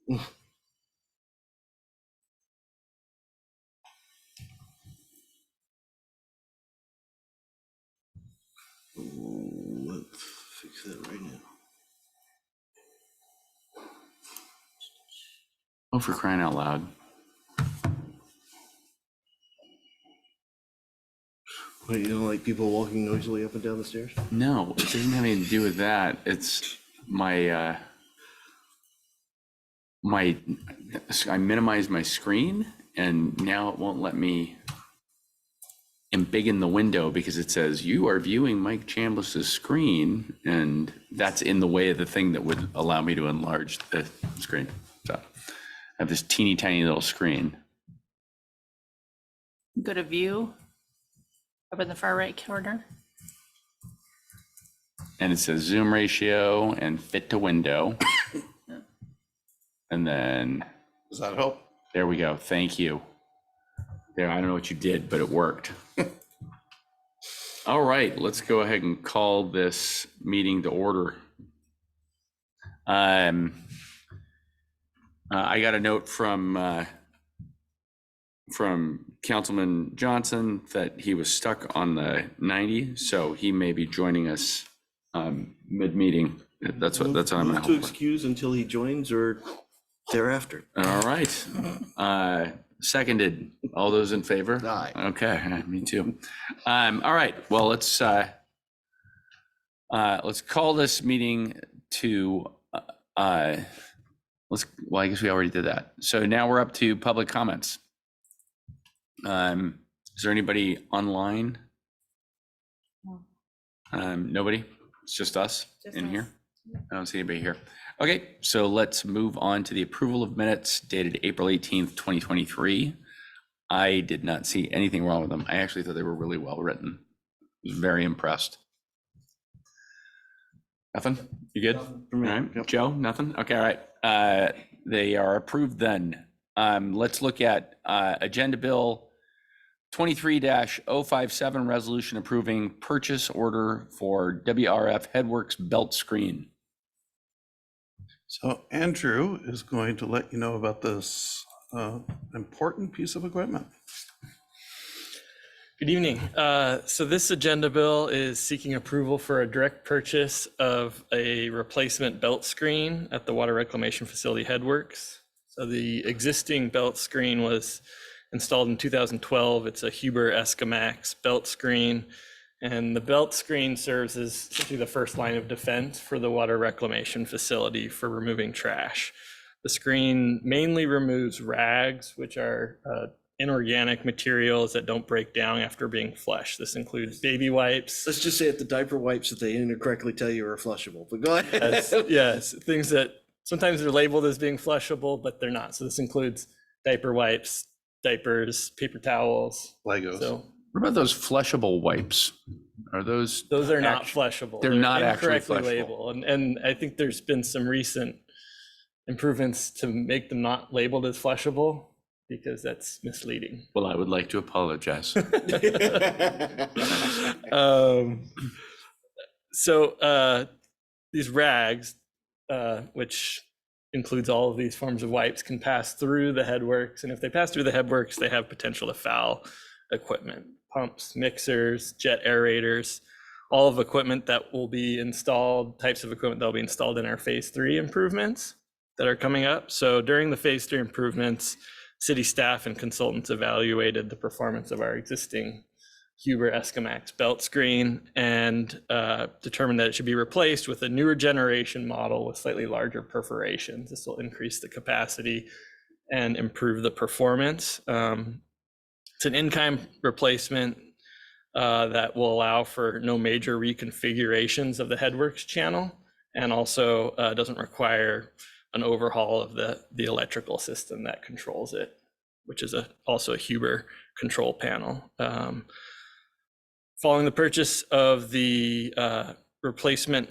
Let's fix that right now. Oh, for crying out loud. Wait, you don't like people walking noisily up and down the stairs? No, it doesn't have anything to do with that. It's my, I minimized my screen and now it won't let me embiggen the window because it says you are viewing Mike Chambliss's screen, and that's in the way of the thing that would allow me to enlarge the screen. So I have this teeny tiny little screen. Go to view up in the far right corner. And it says zoom ratio and fit to window. And then Does that help? there we go. Thank you. There, I don't know what you did, but it worked. All right, let's go ahead and call this meeting to order. I got a note from Councilman Johnson that he was stuck on the 90, so he may be joining us mid-meeting. That's what I'm Move to excuse until he joins or thereafter. All right. Seconded. All those in favor? Aye. Okay, me too. All right. Well, let's call this meeting to I guess we already did that. So now we're up to public comments. Is there anybody online? Nobody? It's just us in here? I don't see anybody here. Okay, so let's move on to the approval of minutes dated April 18th, 2023. I did not see anything wrong with them. I actually thought they were really well written. I was very impressed. Nothing? You good? All right, Yep. Joe, nothing? Okay, all right. They are approved then. Let's look at Agenda Bill 23-057, resolution approving purchase order for WRF Headworks belt screen. So Andrew is going to let you know about this important piece of equipment. Good evening. So this agenda bill is seeking approval for a direct purchase of a replacement belt screen at the Water Reclamation Facility Headworks. So the existing belt screen was installed in 2012. It's a Huber Escamax belt screen. And the belt screen serves as essentially the first line of defense for the water reclamation facility for removing trash. The screen mainly removes rags, which are inorganic materials that don't break down after being flushed. This includes baby wipes. Let's just say at the diaper wipes that they incorrectly tell you are flushable, but go ahead. Yes, things that sometimes they're labeled as being flushable, but they're not. So this includes diaper wipes, diapers, paper towels. Legos. So What about those flushable wipes? Are those? are not flushable. They're not actually incorrectly flushable. labeled. And I think there's been some recent improvements to make them not labeled as flushable because that's misleading. Well, I would like to apologize. So these rags, which includes all of these forms of wipes, can pass through the headworks. And if they pass through the headworks, they have potential to foul equipment, pumps, mixers, jet aerators, all of equipment that will be installed, types of equipment that will be installed in our phase 3 improvements that are coming up. So during the phase 3 improvements, city staff and consultants evaluated the performance of our existing Huber Escamax belt screen and determined that it should be replaced with a newer generation model with slightly larger perforations. This will increase the capacity and improve the performance. It's an in-kind replacement that will allow for no major reconfigurations of the headworks channel, and also doesn't require an overhaul of the electrical system that controls it, which is also a Huber control panel. Following the purchase of the replacement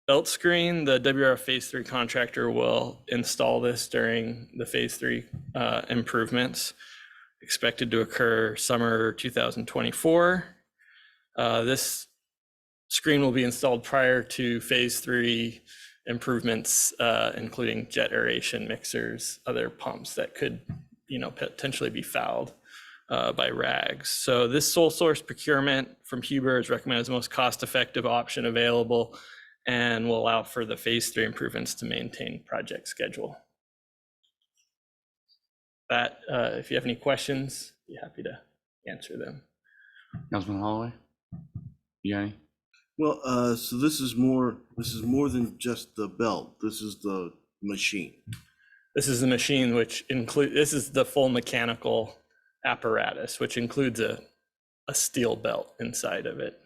belt screen, the WRF Phase 3 contractor will install this during the Phase 3 improvements, expected to occur summer 2024. This screen will be installed prior to Phase 3 improvements, including jet aeration mixers, other pumps that could, potentially be fouled by rags. So this sole source procurement from Huber is recommended as the most cost-effective option available and will allow for the phase 3 improvements to maintain project schedule. That, if you have any questions, be happy to answer them. Councilman Holloway? You got any? Well, so this is more than just the belt. This is the machine. This is the machine this is the full mechanical apparatus, which includes a steel belt inside of it.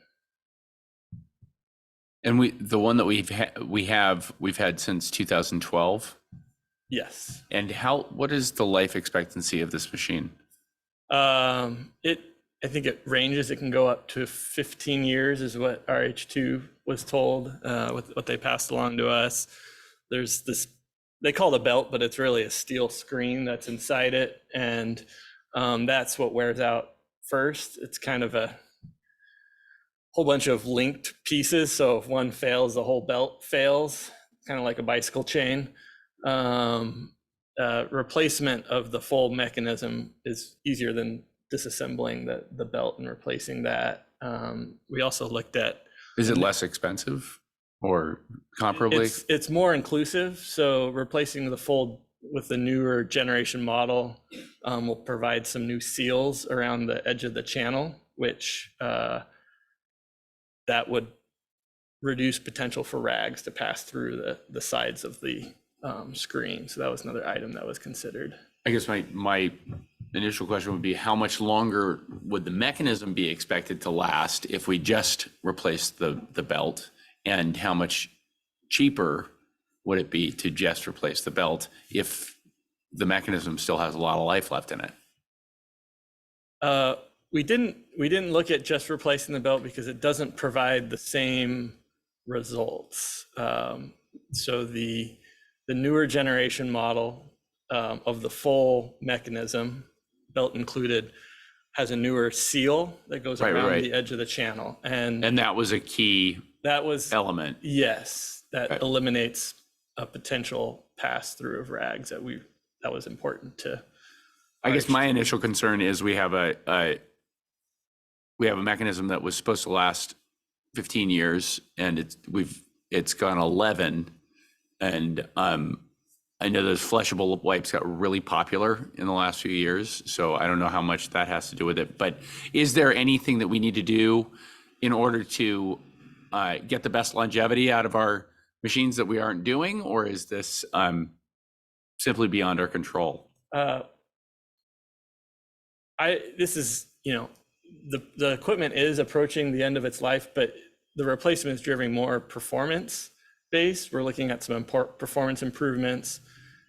And the one that we've had since 2012. Yes. And what is the life expectancy of this machine? I think it ranges. It can go up to 15 years is what RH2 was told, with what they passed along to us. There's this, they call it a belt, but it's really a steel screen that's inside it. And that's what wears out first. It's kind of a whole bunch of linked pieces. So if one fails, the whole belt fails, kind of like a bicycle chain. Replacement of the full mechanism is easier than disassembling the belt and replacing that. We also looked at, is it less expensive or comparably? it's more inclusive. So replacing the full with the newer generation model will provide some new seals around the edge of the channel, which that would reduce potential for rags to pass through the sides of the screen. So that was another item that was considered. I guess my initial question would be, how much longer would the mechanism be expected to last if we just replaced the belt? And how much cheaper would it be to just replace the belt if the mechanism still has a lot of life left in it? We didn't look at just replacing the belt because it doesn't provide the same results. So the newer generation model of the full mechanism, belt included, has a newer seal that goes around the edge of the channel. And that was a key element. Yes, that eliminates a potential pass through of rags that was important to. I guess my initial concern is we have a mechanism that was supposed to last 15 years and it's gone 11. And I know those flushable wipes got really popular in the last few years, so I don't know how much that has to do with it. But is there anything that we need to do in order to get the best longevity out of our machines that we aren't doing, or is this simply beyond our control? This is, the equipment is approaching the end of its life, but the replacement is driven more performance based. We're looking at some performance improvements,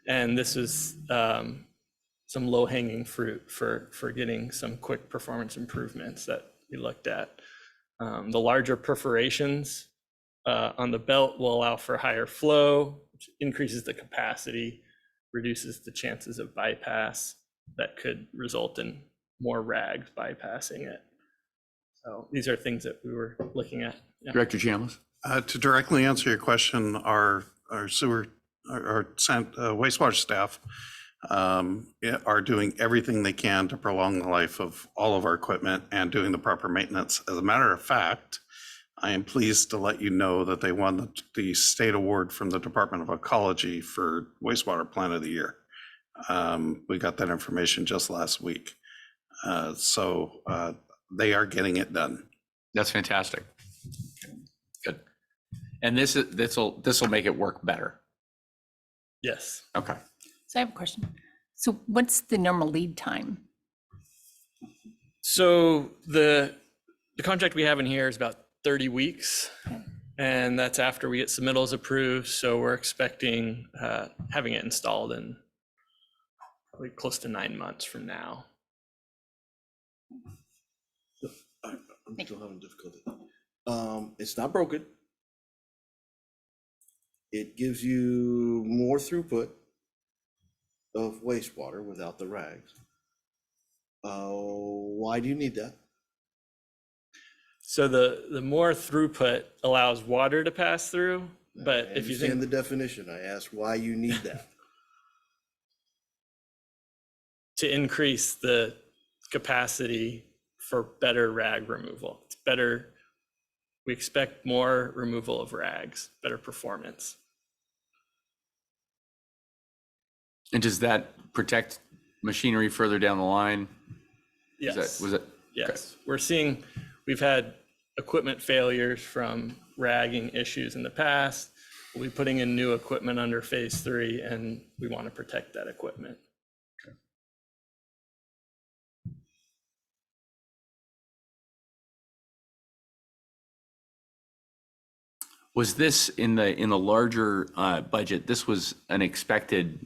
and this is some low hanging fruit for getting some quick performance improvements that we looked at. The larger perforations on the belt will allow for higher flow, which increases the capacity, reduces the chances of bypass that could result in more rags bypassing it. So these are things that we were looking at. Yeah. Director Chambliss? To directly answer your question, our wastewater staff are doing everything they can to prolong the life of all of our equipment and doing the proper maintenance. As a matter of fact, I am pleased to let you know that they won the state award from the Department of Ecology for wastewater plant of the year. We got that information just last week. So they are getting it done. That's fantastic. Good. And this will make it work better. Yes. Okay. So I have a question. So what's the normal lead time? So the contract we have in here is about 30 weeks, and that's after we get submittals approved. So we're expecting having it installed in probably close to 9 months from now. I'm still having difficulty. It's not broken. It gives you more throughput of wastewater without the rags. Why do you need that? So the more throughput allows water to pass through, But I if you understand think, the definition. I asked why you need that. to increase the capacity for better rag removal, it's better, we expect more removal of rags, better performance. And does that protect machinery further down the line? Is Yes. that, was it? Yes, we've had equipment failures from ragging issues in the past. We'll be putting in new equipment under phase 3, and we want to protect that equipment. Was this in the larger budget? This was an expected,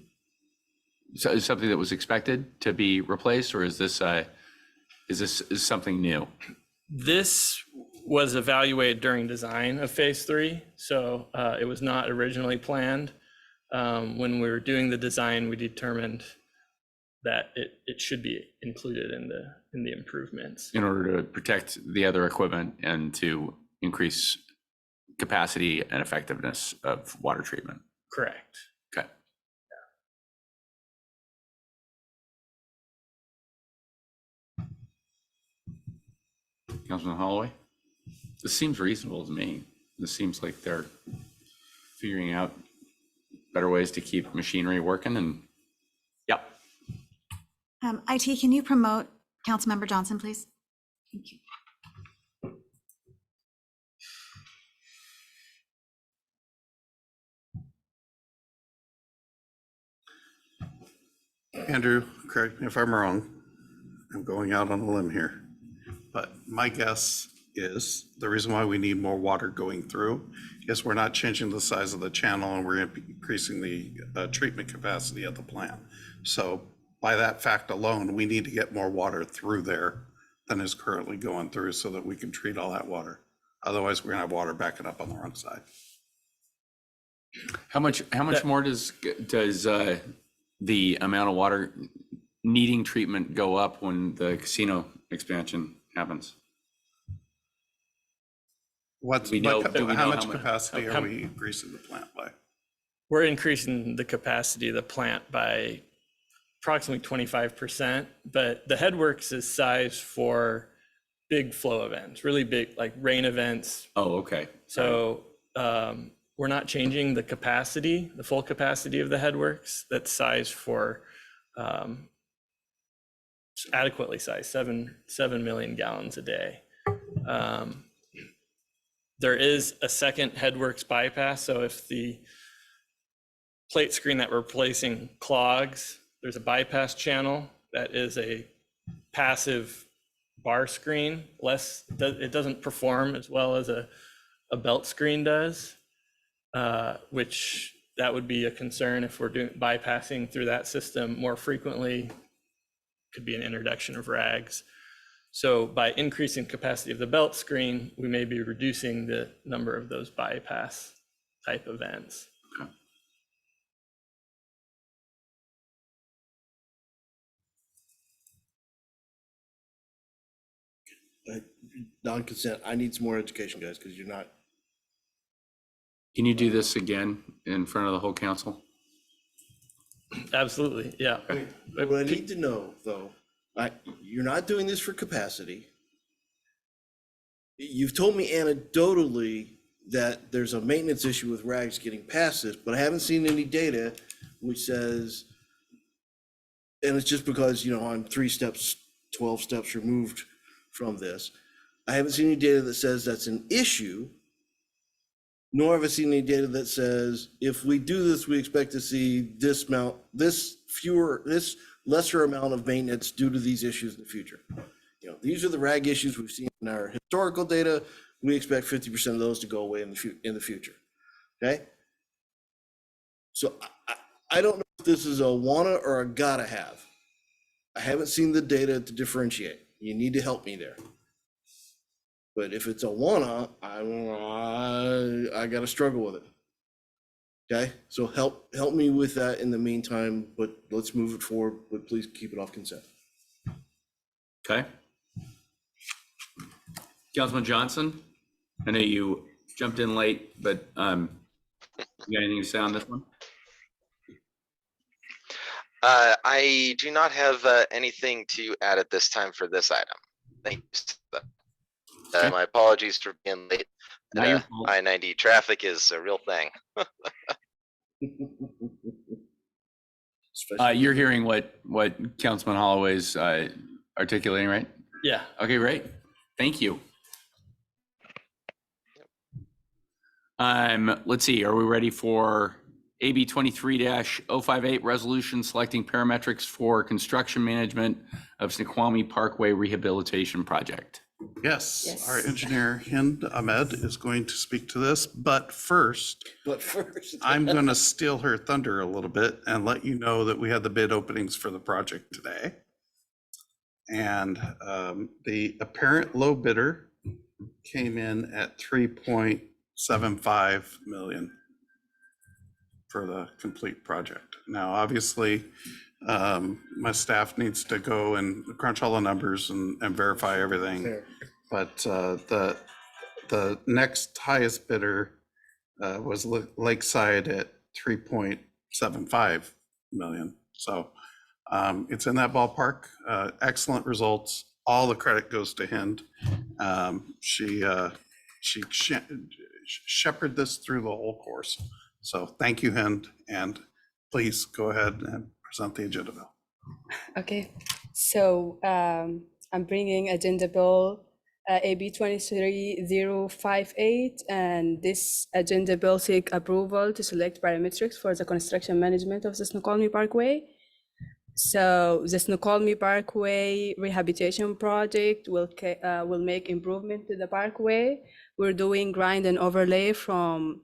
something that was expected to be replaced, or is this something new? This was evaluated during design of phase 3, so it was not originally planned. When we were doing the design, we determined that it should be included in the improvements. In order to protect the other equipment and to increase capacity and effectiveness of water treatment. Correct. Okay. Councilman Holloway? This seems reasonable to me. This seems like they're figuring out better ways to keep machinery working, and yep. IT, can you promote Councilmember Johnson, please? Thank you. Andrew, correct me if I'm wrong. I'm going out on a limb here. But my guess is the reason why we need more water going through is we're not changing the size of the channel and we're increasing the treatment capacity of the plant. So by that fact alone, we need to get more water through there than is currently going through so that we can treat all that water. Otherwise, we're gonna have water backing up on the wrong side. How much more does the amount of water needing treatment go up when the casino expansion happens? What's, Do we know how much how much- capacity are we increasing the plant by? We're increasing the capacity of the plant by approximately 25%, but the headworks is sized for big flow events, really big, like rain events. Oh, okay. So we're not changing the capacity, the full capacity of the headworks. That's sized for adequately sized, 7 million gallons a day. There is a second headworks bypass. So if the plate screen that we're replacing clogs, there's a bypass channel that is a passive bar screen. It doesn't perform as well as a belt screen does, which that would be a concern if we're bypassing through that system more frequently. Could be an introduction of rags. So by increasing capacity of the belt screen, we may be reducing the number of those bypass type events. Non-consent, I need some more education, guys, because you're not, Can you do this again in front of the whole council? Absolutely, yeah. what I need to know, though, you're not doing this for capacity. You've told me anecdotally that there's a maintenance issue with rags getting past this, but I haven't seen any data which says, and it's just because, I'm 3 steps, 12 steps removed from this. I haven't seen any data that says that's an issue, nor have I seen any data that says, if we do this, we expect to see this lesser amount of maintenance due to these issues in the future. These are the rag issues we've seen in our historical data. We expect 50% of those to go away in the future. Okay. So I don't know if this is a wanna or a gotta have. I haven't seen the data to differentiate. You need to help me there. But if it's a wanna, I gotta struggle with it. Okay, so help me with that in the meantime, but let's move it forward, but please keep it off consent. Okay. Councilman Johnson, I know you jumped in late, but You got anything to say on this one? I do not have anything to add at this time for this item. Thank you. Okay. My apologies for being late. Not your fault. I-90 traffic is a real thing. Especially- You're hearing what Councilman Holloway's articulating, right? Yeah. Okay, great. Thank you. Let's see, are we ready for AB 23-058 resolution selecting parametrics for construction management of Snoqualmie Parkway Rehabilitation Project? Yes, our engineer Hind Ahmed is going to speak to this, but first, But first. I'm going to steal her thunder a little bit and let you know that we had the bid openings for the project today. And the apparent low bidder came in at 3.75 million for the complete project. Now, obviously, my staff needs to go and crunch all the numbers and verify everything. Fair. But the next highest bidder was Lakeside at 3.75 million. So it's in that ballpark. Excellent results. All the credit goes to Hind. She shepherded this through the whole course. So thank you, Hind, and please go ahead and present the agenda bill. Okay, so I'm bringing agenda bill AB 23058, and this agenda bill seek approval to select parametrics for the construction management of the Snoqualmie Parkway. So the Snoqualmie Parkway Rehabilitation Project will make improvement to the parkway. We're doing grind and overlay from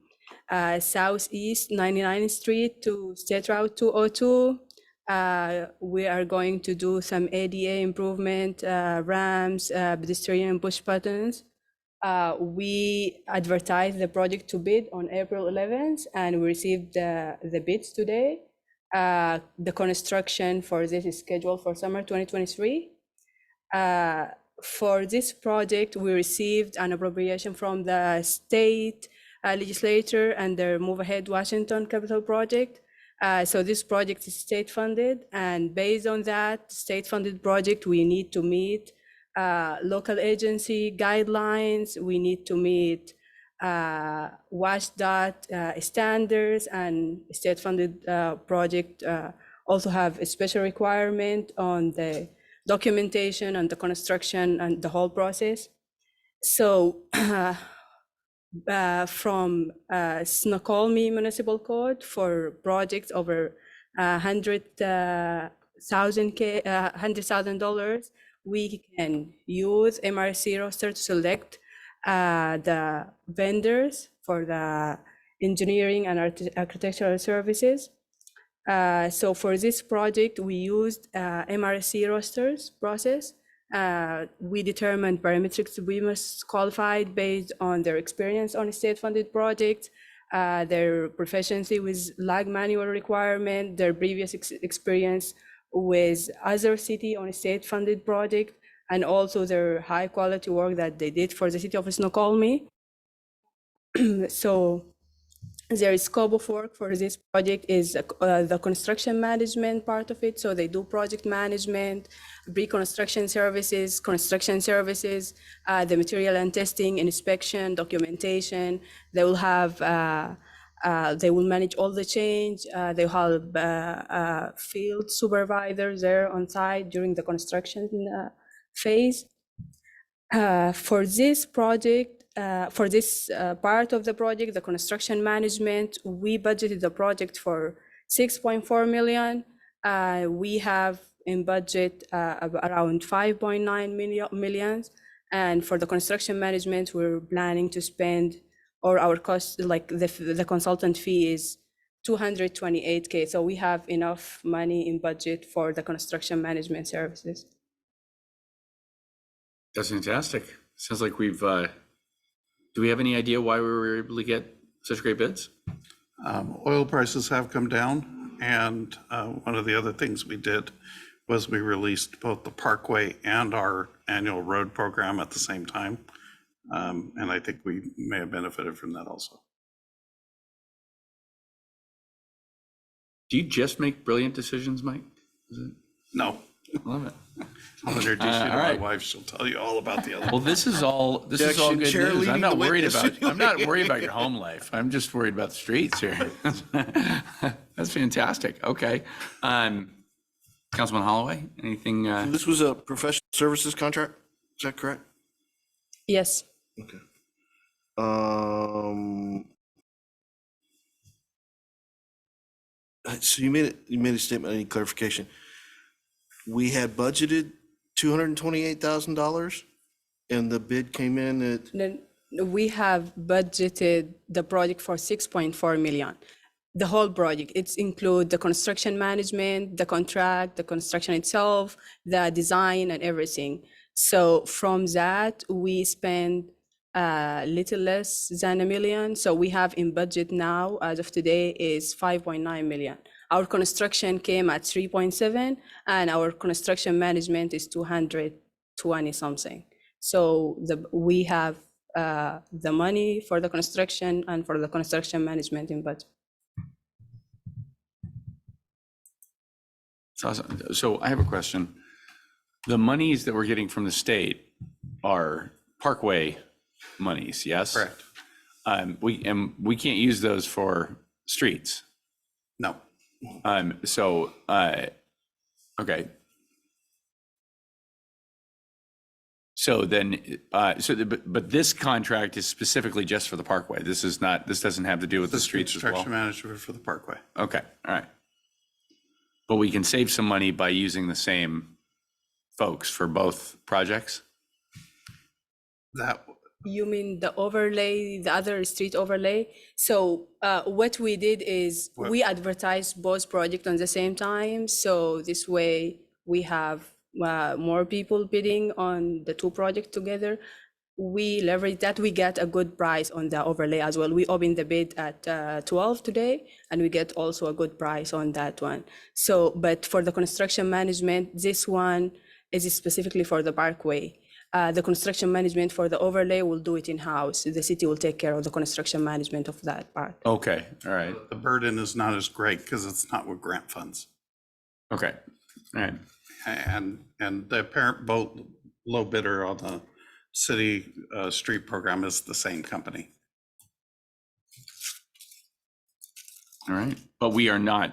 Southeast 99th Street to State Route 202. We are going to do some ADA improvement, ramps, pedestrian push buttons. We advertised the project to bid on April 11th, and we received the bids today. The construction for this is scheduled for summer 2023. For this project, we received an appropriation from the state legislature under Move Ahead Washington Capital Project. So this project is state funded, and based on that state funded project, we need to meet local agency guidelines. We need to meet WashDOT standards, and state funded project also have a special requirement on the documentation and the construction and the whole process. So from Snoqualmie Municipal Code for projects over $100,000, we can use MRC roster to select the vendors for the engineering and architectural services. So for this project, we used MRC rosters process. We determined parametrics to be most qualified based on their experience on a state-funded project, their proficiency with lag manual requirement, their previous experience with other city on a state-funded project, and also their high-quality work that they did for the city of Snoqualmie. So their scope of work for this project is the construction management part of it. So they do project management, pre-construction services, construction services, the material and testing, inspection, documentation. They will have, they will manage all the change. They will have field supervisors there on site during the construction phase. For this project, for this part of the project, the construction management, we budgeted the project for 6.4 million. We have in budget around 5.9 million. And for the construction management, we're planning to spend, or our cost, like the consultant fee is 228K. So we have enough money in budget for the construction management services. That's fantastic. Sounds like we've, do we have any idea why we were able to get such great bids? Oil prices have come down, and one of the other things we did was we released both the Parkway and our annual road program at the same time. And I think we may have benefited from that also. Do you just make brilliant decisions, Mike? Is it? No, Love it. I'll introduce you to all my right. wife. She'll tell you all about the other. Well, this is all Objection, good chair news. I'm leading not the worried witness. about, I'm not worried about your home life. I'm just worried about the streets here. That's fantastic. Okay. Councilman Holloway, anything? This was a professional services contract, is that correct? Yes. Okay. So you made a statement, I need clarification. We had budgeted $228,000 and the bid came in at, Then we have budgeted the project for 6.4 million. The whole project, it's include the construction management, the contract, the construction itself, the design and everything. So from that, we spend a little less than $1 million. So we have in budget now, as of today, is 5.9 million. Our construction came at 3.7 and our construction management is 220 something. So we have the money for the construction and for the construction management in budget. Awesome. So I have a question. The monies that we're getting from the state are Parkway monies, yes? Correct. We can't use those for streets. No, Okay. So then, but this contract is specifically just for the Parkway. This doesn't have to do with the this streets as well. construction manager for the Parkway. Okay, all right. But we can save some money by using the same folks for both projects? That, You mean the overlay, the other street overlay? So what we did is we advertised both projects on the same time. So this way we have more people bidding on the two projects together. We leverage that, we get a good price on the overlay as well. We opened the bid at 12 today and we get also a good price on that one. So, but for the construction management, this one is specifically for the Parkway. The construction management for the overlay will do it in-house. The city will take care of the construction management of that part. Okay, all right, the burden is not as great because it's not with grant funds. okay, all right. And the apparent low bidder on the city street program is the same company. All right, but we are not,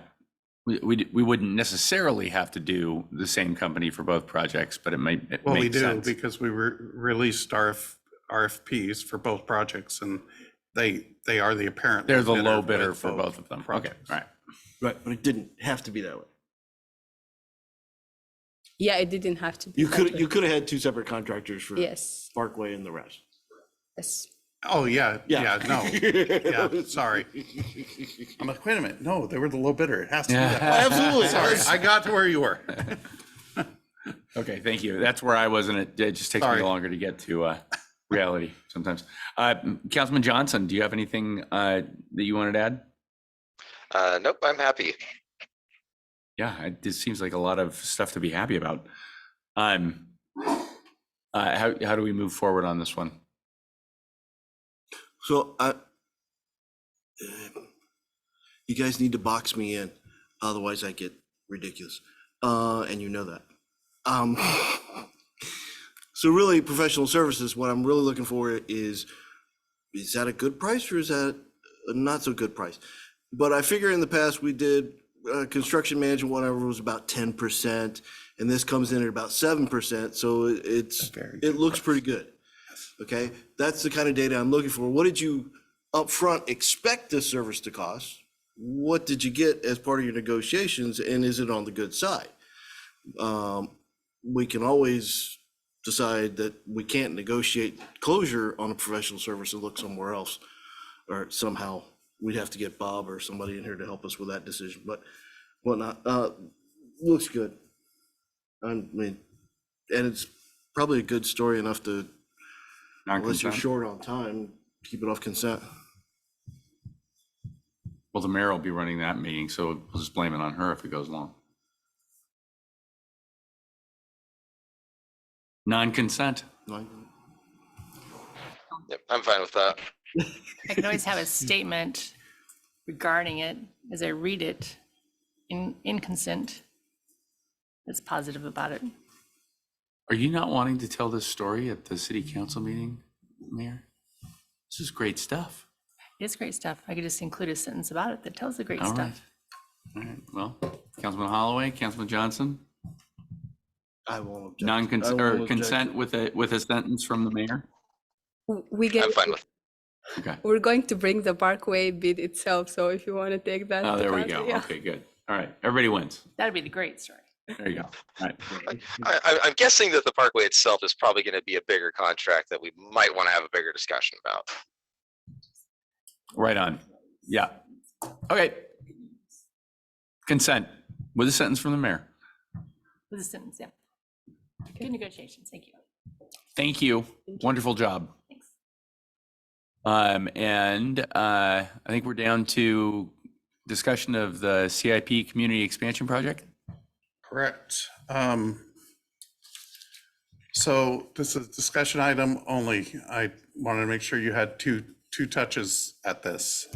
we wouldn't necessarily have to do the same company for both projects, but it Well, we makes do sense. because we released RFPs for both projects and they are the apparent. They're the low with bidder for both of them. Okay, projects. all right. right, but it didn't have to be that way. Yeah, it didn't have to be. You that way. could have had two separate contractors for Yes, Parkway and the rest. yes. Oh, yeah, Yeah. no, yeah, sorry. I'm like, wait a minute, no, they were the low bidder. It has to be that. way. Absolutely. Sorry, I got to where you were. Okay, thank you. That's where I wasn't. It just takes me Sorry. longer to get to reality sometimes. Councilman Johnson, do you have anything that you wanted to add? Nope, I'm happy. Yeah, this seems like a lot of stuff to be happy about. How do we move forward on this one? So you guys need to box me in, otherwise I get ridiculous. And you know that. So really, professional services, what I'm really looking for is that a good price or is that a not so good price? But I figure in the past we did construction management, whatever, was about 10%, and this comes in at about 7%. So it looks pretty good. Okay, that's the kind of data I'm looking for. What did you upfront expect this service to cost? What did you get as part of your negotiations, and is it on the good side? We can always decide that we can't negotiate closure on a professional service and look somewhere else, or somehow we'd have to get Bob or somebody in here to help us with that decision, but whatnot. Looks good. I mean, and it's probably a good story enough to, unless you're Non-consent? short on time, keep it off consent. Well, the mayor will be running that meeting, so we'll just blame it on her if it goes long. Non-consent. Yep, I'm fine with that. I can always have a statement regarding it as I read it. in consent that's positive about it. Are you not wanting to tell this story at the city council meeting, Mayor? This is great stuff. It's great stuff. I could just include a sentence about it that tells the great All right. stuff. All right. Well, Councilman Holloway, Councilman Johnson, I won't object. non-consent I or won't object. consent with a sentence from the mayor? We get, I'm fine with, Okay. we're going to bring the Parkway bid itself, so if you want to take that. Oh, to there we council, go. yeah. Okay, good. All right. Everybody wins. That'd be the great story. There you go. All right. I'm guessing that the Parkway itself is probably going to be a bigger contract that we might want to have a bigger discussion about. Right on. Yeah. Okay. Consent with a sentence from the mayor. With a sentence, yeah. Good negotiations. Thank you. Thank you. Wonderful job. Thanks. I think we're down to discussion of the CIP Community Expansion Project. Correct. So this is a discussion item only. I wanted to make sure you had two touches at this.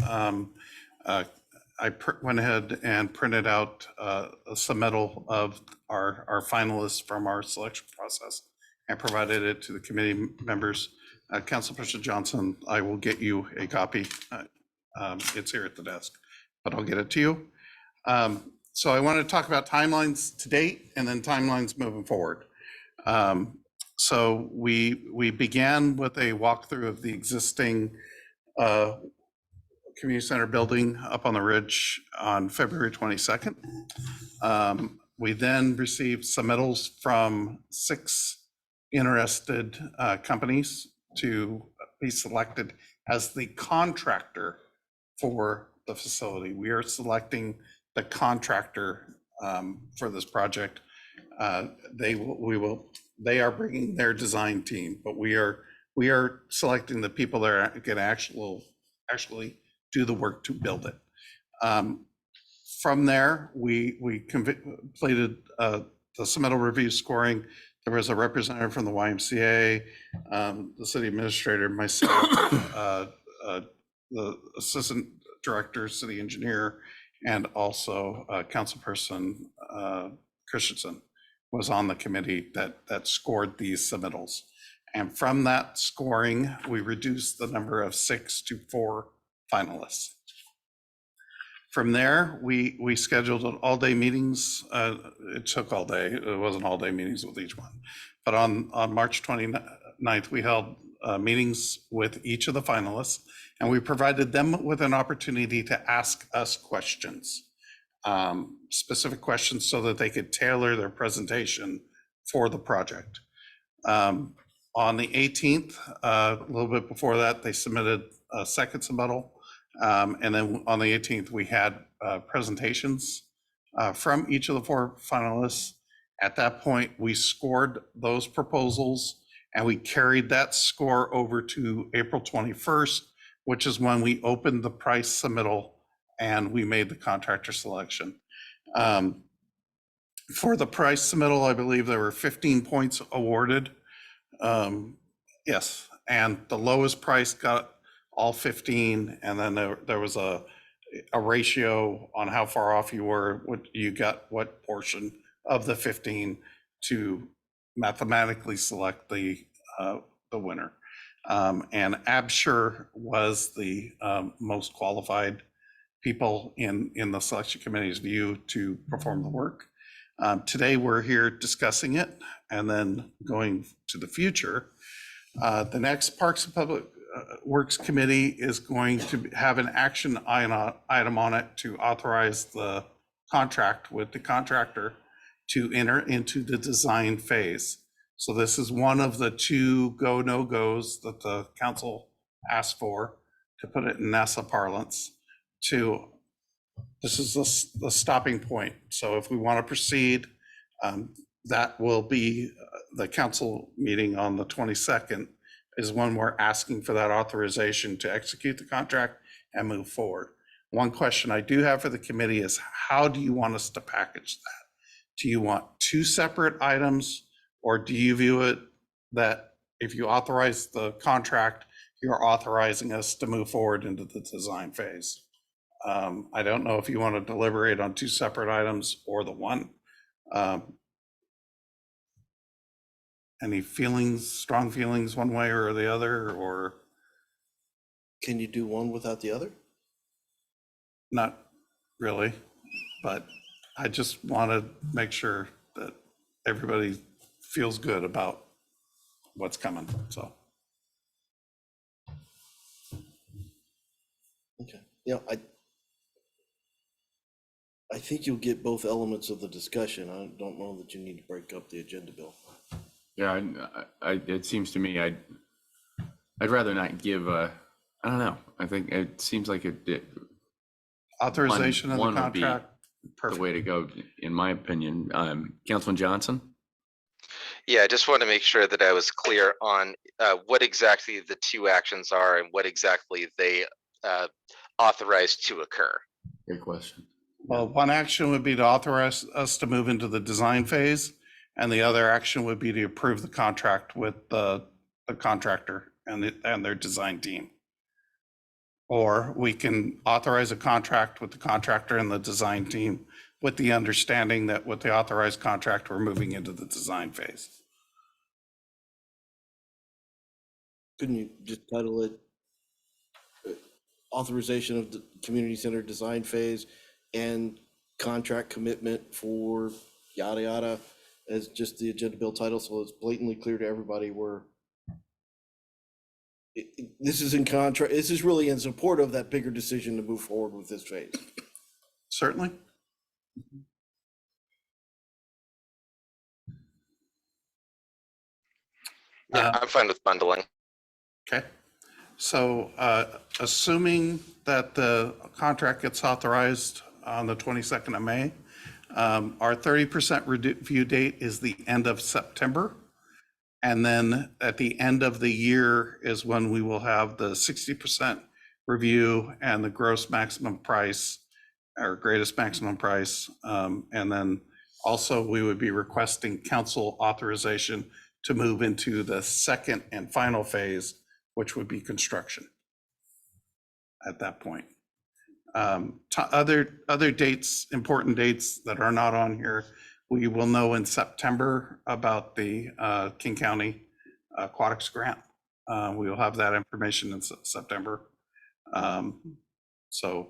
I went ahead and printed out a submittal of our finalists from our selection process and provided it to the committee members. Councilperson Johnson, I will get you a copy. It's here at the desk, but I'll get it to you. So I want to talk about timelines to date and then timelines moving forward. So we began with a walkthrough of the existing community center building up on the ridge on February 22nd. We then received submittals from 6 interested companies to be selected as the contractor for the facility. We are selecting the contractor for this project. They are bringing their design team, but we are selecting the people that are going to actually do the work to build it. From there, we completed the submittal review scoring. There was a representative from the YMCA, the city administrator, myself, the assistant director, city engineer, and also councilperson Christensen was on the committee that scored these submittals. And from that scoring, we reduced the number of 6 to 4 finalists. From there, we scheduled an all-day meetings. It took all day. It wasn't all-day meetings with each one. But on March 29th, we held meetings with each of the finalists, and we provided them with an opportunity to ask us questions, specific questions, so that they could tailor their presentation for the project. On the 18th, a little bit before that, they submitted a second submittal. And then on the 18th, we had presentations from each of the 4 finalists. At that point, we scored those proposals and we carried that score over to April 21st, which is when we opened the price submittal and we made the contractor selection. For the price submittal, I believe there were 15 points awarded. Yes, and the lowest price got all 15, and then there was a ratio on how far off you were, what you got, what portion of the 15 to mathematically select the winner. And Absher was the most qualified people in the selection committee's view to perform the work. Today, we're here discussing it and then going to the future. The next Parks and Public Works Committee is going to have an action item on it to authorize the contract with the contractor to enter into the design phase. So this is one of the 2 go, no goes that the council asked for, to put it in NASA parlance. This is the stopping point. So if we want to proceed, that will be the council meeting on the 22nd is when we're asking for that authorization to execute the contract and move forward. One question I do have for the committee is, how do you want us to package that? Do you want 2 separate items, or do you view it that if you authorize the contract, you're authorizing us to move forward into the design phase? I don't know if you want to deliberate on two separate items or the one. Any feelings, strong feelings one way or the other, or Can you do one without the other? not really? But I just want to make sure that everybody feels good about what's coming, so. Okay, yeah, I think you'll get both elements of the discussion. I don't know that you need to break up the agenda, Bill. Yeah, it seems to me I'd rather not give I don't know. I think it seems like Authorization of the one would be contract. the Perfect. way to go, in my opinion. Councilman Johnson? Yeah, I just want to make sure that I was clear on what exactly the two actions are and what exactly they authorize to occur. Good question. Well, one action would be to authorize us to move into the design phase, and the other action would be to approve the contract with the contractor and their design team. Or we can authorize a contract with the contractor and the design team with the understanding that with the authorized contract, we're moving into the design phase. Couldn't you just title it authorization of the community center design phase and contract commitment for yada yada as just the agenda bill title, so it's blatantly clear to everybody this is in contract, this is really in support of that bigger decision to move forward with this phase. Certainly. Yeah, I'm fine with bundling. Okay. So assuming that the contract gets authorized on the 22nd of May, our 30% review date is the end of September. And then at the end of the year is when we will have the 60% review and the gross maximum price or greatest maximum price. And then also we would be requesting council authorization to move into the second and final phase, which would be construction at that point. Other dates, important dates that are not on here, we will know in September about the King County Aquatics Grant. We will have that information in September. So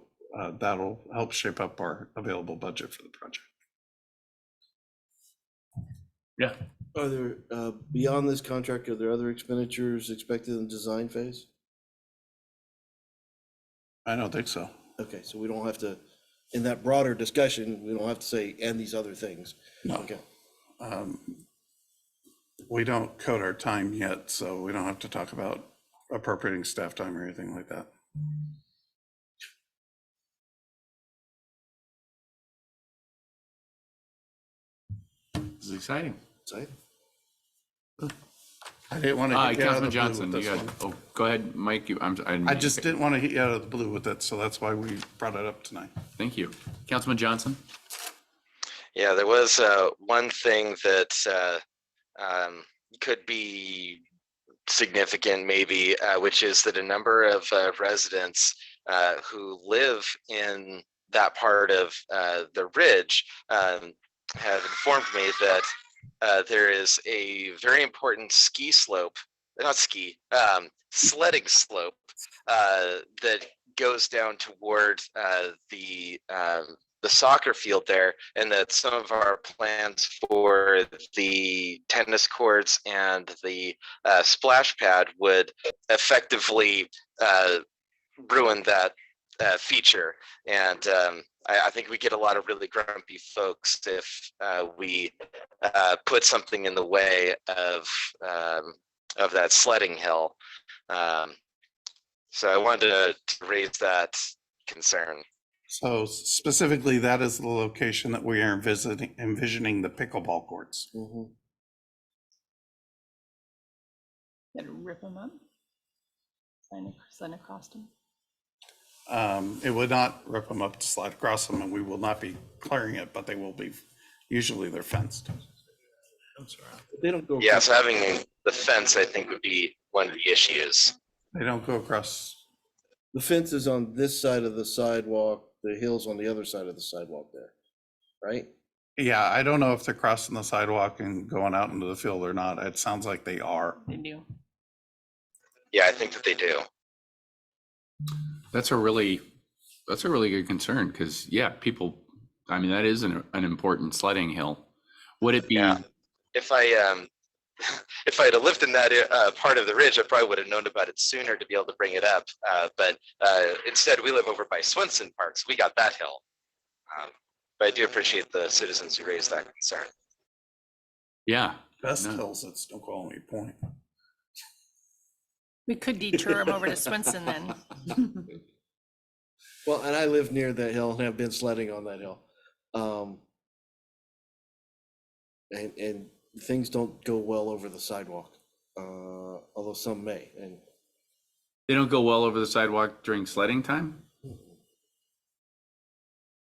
that'll help shape up our available budget for the project. Yeah. Are there, beyond this contract, are there other expenditures expected in the design phase? I don't think so. Okay, so we don't have to, in that broader discussion, we don't have to say, and these other things. No. Okay, We don't code our time yet, so we don't have to talk about appropriating staff time or anything like that. This is exciting. exciting. I didn't want to hit you out of Councilman the blue Johnson, with you this got, one. oh, go ahead, Mike. I just didn't want to hit you out of the blue with it, so that's why we brought it up tonight. Thank you. Councilman Johnson? Yeah, there was one thing that could be significant maybe, which is that a number of residents who live in that part of the ridge have informed me that there is a very important ski slope, not ski, sledding slope that goes down toward the soccer field there, and that some of our plans for the tennis courts and the splash pad would effectively ruin that feature. And I think we get a lot of really grumpy folks if we put something in the way of that sledding hill. So I wanted to raise that concern. So specifically, that is the location that we are envisioning the pickleball courts. Mhm. Gotta rip them up. Sign across them. It would not rip them up to slide across them, and we will not be clearing it, but they will be, usually they're fenced. They don't go. Yeah, so having the fence, I think, would be one of the issues. They don't go across. The fence is on this side of the sidewalk the hills on the other side of the sidewalk there, right? Yeah, I don't know if they're crossing the sidewalk and going out into the field or not. It sounds like they are. They do. Yeah, I think that they do. That's a really good concern because yeah, people. I mean, that is an important sledding hill. Would it be? Yeah. If I if I had lived in that part of the ridge, I probably would have known about it sooner to be able to bring it up. But instead, we live over by Swenson Park, so we got that hill. But I do appreciate the citizens who raised that concern. Yeah. Best No. hills at Snoqualmie Point. We could detour them over to Swenson then. Well, and I live near that hill and have been sledding on that hill. And things don't go well over the sidewalk, although some may. And They don't go well over the sidewalk during sledding time?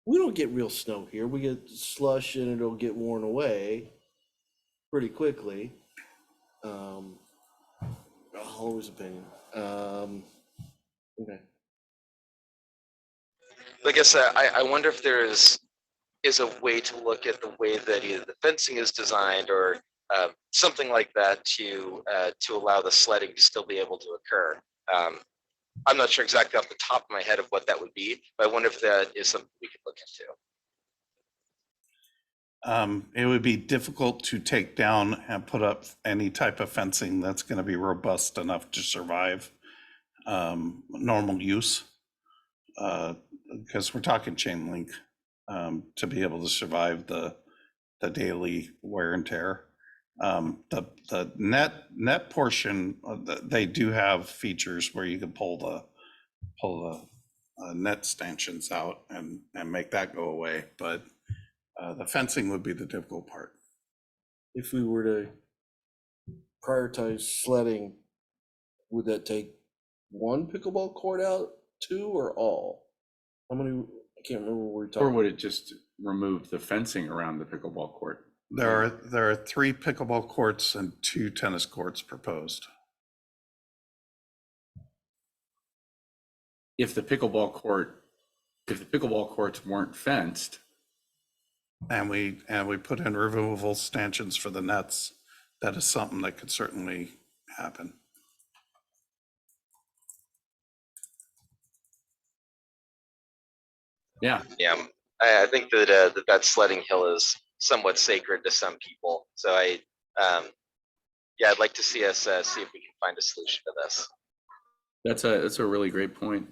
we don't get real snow here. We get slush and it'll get worn away pretty quickly. Always opinion. Okay. I guess I wonder if there is a way to look at the way that either the fencing is designed or something like that to allow the sledding to still be able to occur. I'm not sure exactly off the top of my head of what that would be, but I wonder if that is something we could look into. It would be difficult to take down and put up any type of fencing that's going to be robust enough to survive normal use, because we're talking chain link to be able to survive the daily wear and tear. The net portion, they do have features where you can pull the net stanchions out and make that go away, but the fencing would be the difficult part. If we were to prioritize sledding, would that take one pickleball court out, two, or all? How many? I can't remember what we were Or talking. would it just remove the fencing around the pickleball court? There are 3 pickleball courts and 2 tennis courts proposed. If the pickleball courts weren't fenced, And we put in removable stanchions for the nets. That is something that could certainly happen. yeah, Yeah, I think that that sledding hill is somewhat sacred to some people. So I'd like to see us see if we can find a solution to this. that's a really great point.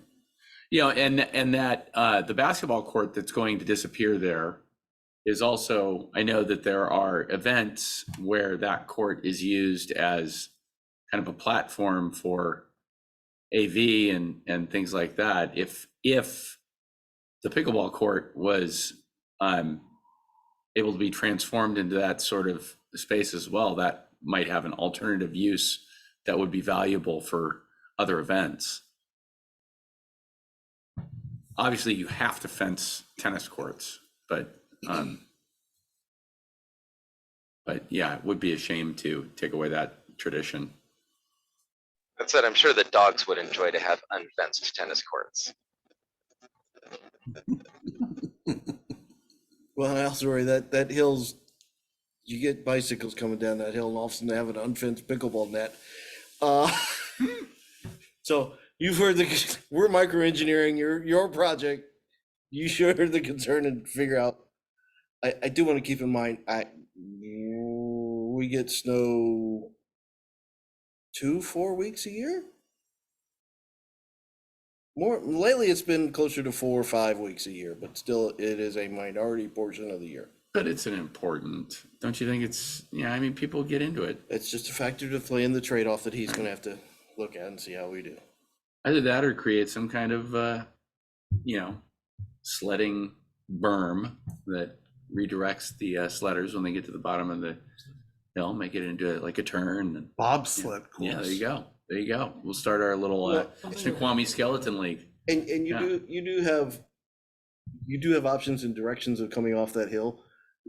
You know, and that the basketball court that's going to disappear there is also, I know that there are events where that court is used as kind of a platform for AV and things like that. If the pickleball court was able to be transformed into that sort of space as well, that might have an alternative use that would be valuable for other events. Obviously, you have to fence tennis courts, but yeah, it would be a shame to take away that tradition. That said, I'm sure that dogs would enjoy to have unfenced tennis courts. Well, I also worry that hill's, you get bicycles coming down that hill and all of a sudden they have an unfenced pickleball net. So you've heard we're microengineering your project. You sure heard the concern and figure out. I do want to keep in mind, we get snow 2-4 weeks a year. More lately, it's been closer to 4 or 5 weeks a year, but still, it is a minority portion of the year. But it's an important, don't you think it's, yeah, I mean, people get into it. It's just a factor to play in the trade-off that he's going to have to look at and see how we do. Either that or create some kind of, sledding berm that redirects the sledders when they get to the bottom of the hill, make it into like a turn. And, Bobsled course. yeah, there you go. There you go. We'll start our little Snoqualmie Skeleton League. And Yeah. you do have options and directions of coming off that hill.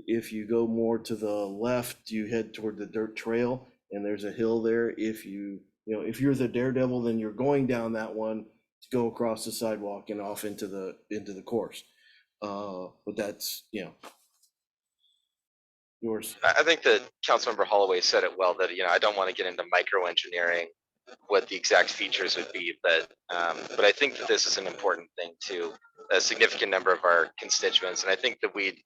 If you go more to the left, you head toward the dirt trail, and there's a hill there. If you're the daredevil, then you're going down that one. to go across the sidewalk and off into the course. But that's, yours. I think that Councilmember Holloway said it well, that, I don't want to get into micro engineering what the exact features would be, but I think that this is an important thing to a significant number of our constituents, and I think that we'd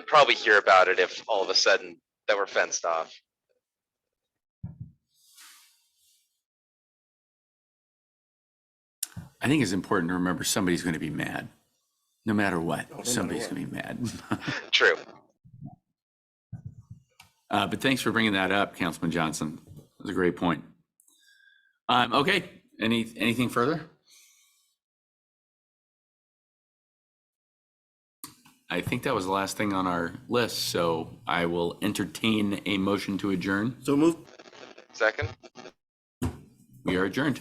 probably hear about it if all of a sudden that we're fenced off. I think it's important to remember somebody's going to be mad. No matter what, matter somebody's what. going to be mad. True. But thanks for bringing that up, Councilman Johnson. That's a great point. Okay, anything further? I think that was the last thing on our list, so I will entertain a motion to adjourn. So move. Second. We are adjourned.